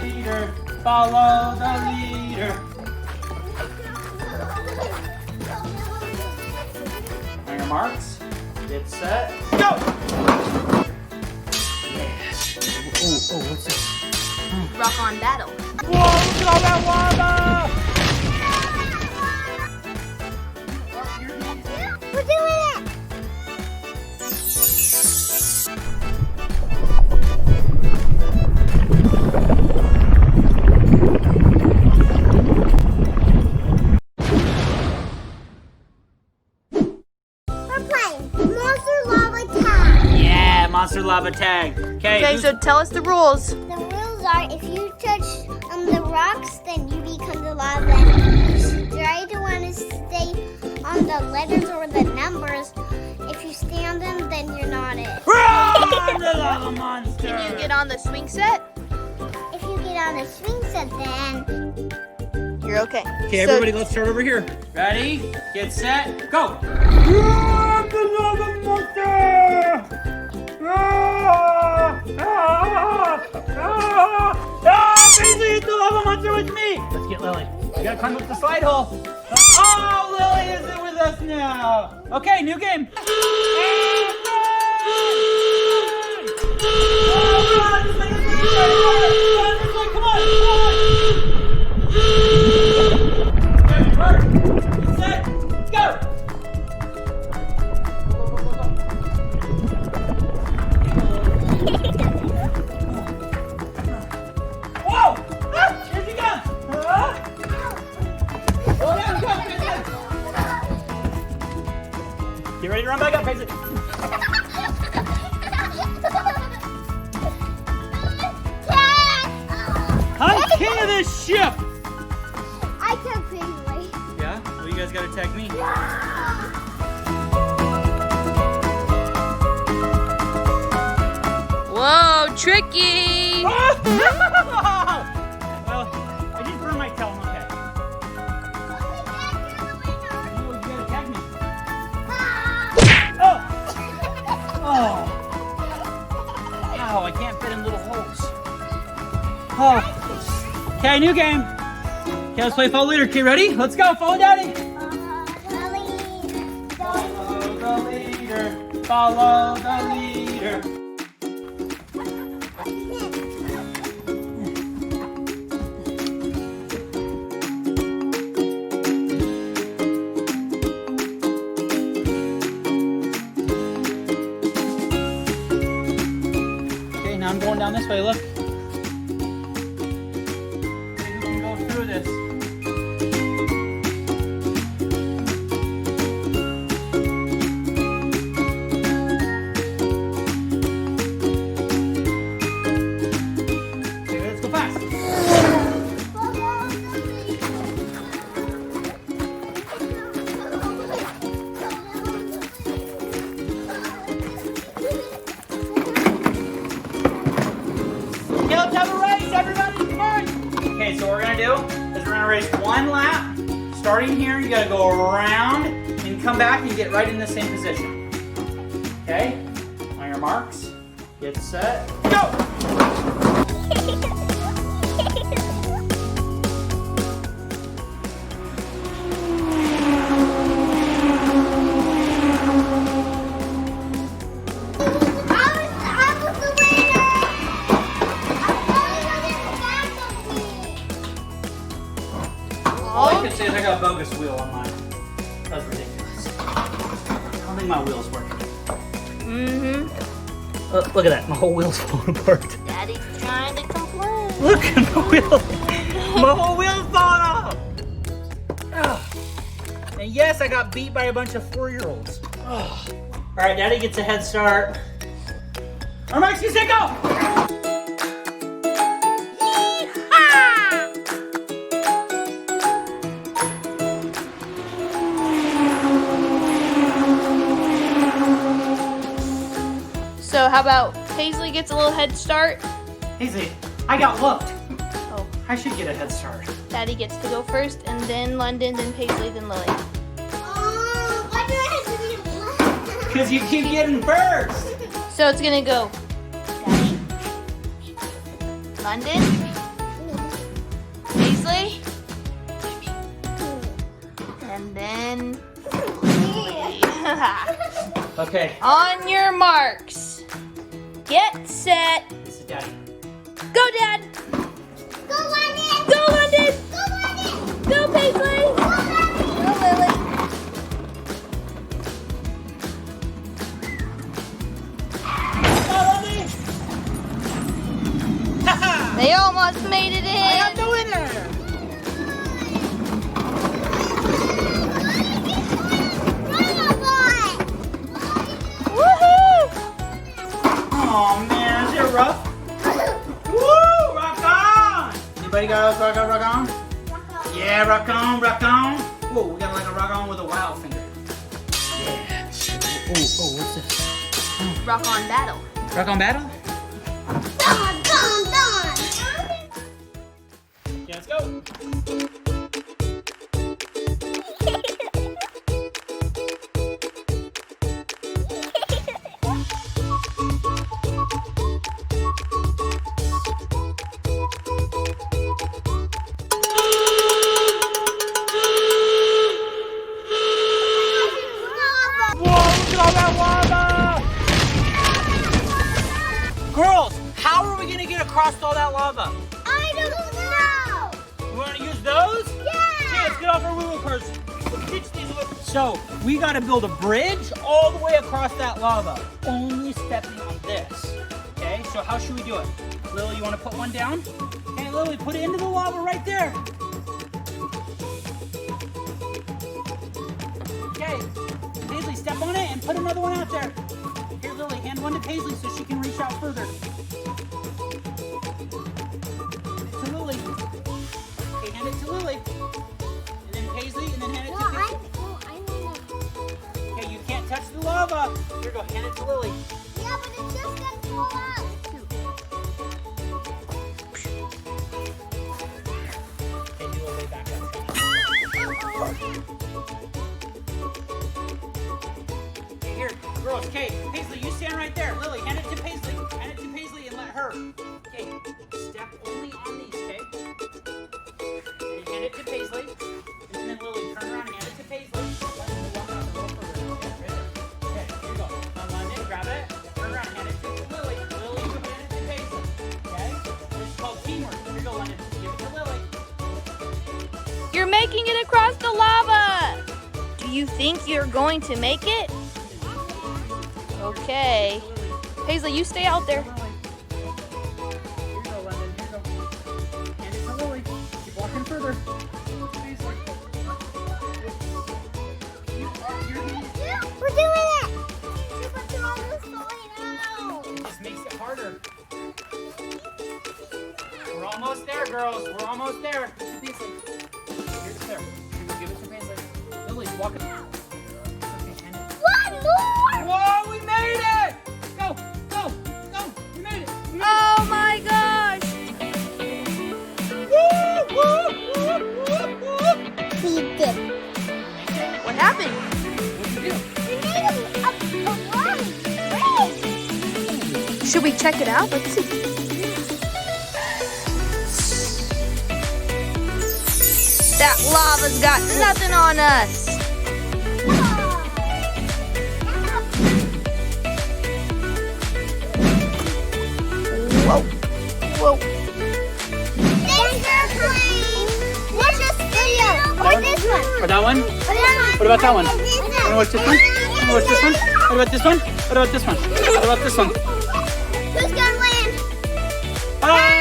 leader. Follow the leader. On your marks, get set, go! Yes. Oh, what's this? Rock on battle. Whoa, look at all that lava! We're doing it! We're playing Monster Lava Tag. Yeah, monster lava tag. Okay, so tell us the rules. The rules are if you touch the rocks, then you become the lava. You try to want to stay on the letters or the numbers. If you stay on them, then you're not it. Run, the lava monster! Can you get on the swing set? If you get on the swing set, then You're okay. Okay, So- everybody, let's start over here. Ready, get set, go! Run, the lava monster! Paisley, hit the lava monster with me! Let's get Lily. You gotta climb up the slide hole. Oh, Lily is with us now. Okay, new game. Run! This way, come on, Get set, let's go! Whoa! Ah, here she comes! Go down, go, Paisley! Get ready to run back up, Paisley. I'm king of this ship! I took Paisley. Yeah? Well, you guys gotta tag me. Whoa, tricky! Well, I didn't burn my tail, I'm okay. Oh, you gotta tag me. Oh! Oh! Ow, I can't fit in little holes. Oh. Okay, new game. Okay, let's play follow leader. Okay, ready? Let's go. Follow daddy. Follow the leader. Follow the leader. Okay, now I'm going down this way. Look. Okay, who can go through this? Okay, let's go fast. Okay, let's have a race, everybody. Come on. Okay, so what we're gonna do is we're gonna race one lap. Starting here, you gotta go around and come back and get right in the same position. Okay? On your marks, get set, go! I was the winner. All I can say is I got a bogus wheel on mine. That's ridiculous. I don't think my wheel's working. Mm-hmm. Look at that, my whole wheel's falling apart. Daddy's trying to complain. Look at the wheel. My whole wheel's falling off. Ugh. And yes, I got beat by a bunch of 4-year-olds. Ugh. All right, Daddy gets a head start. Our Max, you say go! So how about Paisley gets a little head start? Paisley, I got looked. Oh, I should get a head start. Daddy gets to go first, and then London, then Paisley, then Lily. Why do I have to be left? Because you keep getting first. So it's gonna go Daddy, London, Paisley. And then Okay. on your marks. Get set. This is Daddy. Go, Dad. Go, London! Go, London. Go, London! Go, Paisley. Go, London! Go, Lily. They almost made it in. the winner. Woohoo! Oh man, is it rough? Woo! Rock on! Anybody got rock on? Yeah, rock on. Whoa, we got like a rock on with a wow finger. Yeah. Oh, what's this? Rock on battle. Rock on battle? Done, done, done! Yeah, let's go. Whoa, look at all that lava! Girls, how are we gonna get across all that lava? I don't know! We wanna use those? Okay, Yeah! let's get off our wheel cars. Let's ditch these little- So, we gotta build a bridge all the way across that lava. Only stepping on this. Okay, so how should we do it? Lily, you wanna put one down? Okay, Lily, put it into the lava right there. Okay, Paisley, step on it and put another one out there. Here, Lily, hand one to Paisley so she can reach out further. To Lily. Okay, hand it to Lily. And then Paisley, and then hand it to Paisley. Okay, you can't touch the lava. Here, go, hand it to Lily. Yeah, but it's just gonna fall out. Okay, do a way back up. Okay, here, girls, okay, Paisley, you stand right there. Lily, hand it to Paisley. Hand it to Paisley and let her. Okay, step only on these, okay? And hand it to Paisley. And then Lily, turn around and hand it to Paisley. Let her walk out the rope further. Okay, right there. Okay, here you go. On London, grab it. Turn around, hand it to Lily. Lily, you hand it to Paisley. Okay? This is called teamwork. Here you go, London. Give it to Lily. You're making it across the lava. Do you think you're going to make it? Okay. Paisley, you stay out there. Here you go, London. Here you go. Hand it to Lily. Keep walking further. Paisley. We're doing it! We're doing this falling out. It just makes it harder. We're almost there, girls. We're almost there. Paisley. Here's there. Give it to Paisley. Lily, walk it. Okay, hand it. One more! Whoa, we made it! Go, go, go. We made it. We made Oh my gosh. it. Woo, woo, woo, woo. We did. What happened? What'd you do? We made a long bridge. Should we check it out? Let's see. That lava's got nothing on us. Whoa. Whoa. Danger plane! What's this video? Or this one? Or that one? What about that one? What's this one? What's this one? What about this one? What about this one? What about this one? Who's gonna win? Bye!